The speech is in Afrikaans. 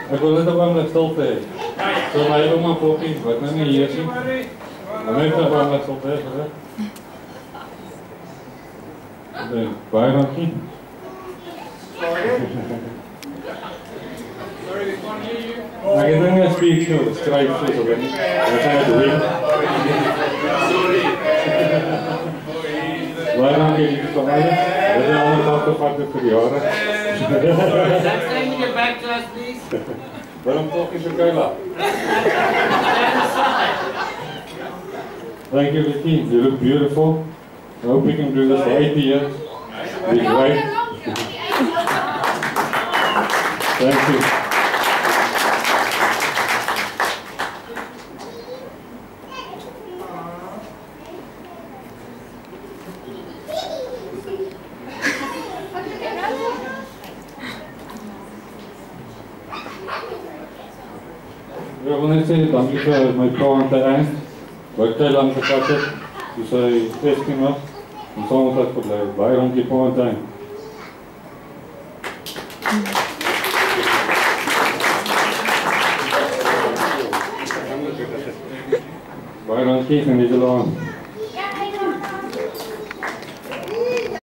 Ek wil net op hom net stil hê. So my ouma Poppie, wat nou nie hier is nie. Maar net op hom net stil hê, hè. Baie dankie. Ek het nou nie 'n speech nou, skryf soos op hom. Wat sê jy doen? Sorry. Baie dankie vir alles. Dit is al 'n afgevatte vir jare. Next time you get back to us, please. Waarom toch is oké laat? Thank you, Vicky. You look beautiful. I hope we can do this for 80 years. Be great. Thank you. Ik wil net zeggen, dankie voor mijn vrouw aan het eind. Waar ik heel lang gehad heb, toen zij 16 was. En samen met haar verblijven. Baie dankie voor aan het eind. Baie dankie en dit is al aan.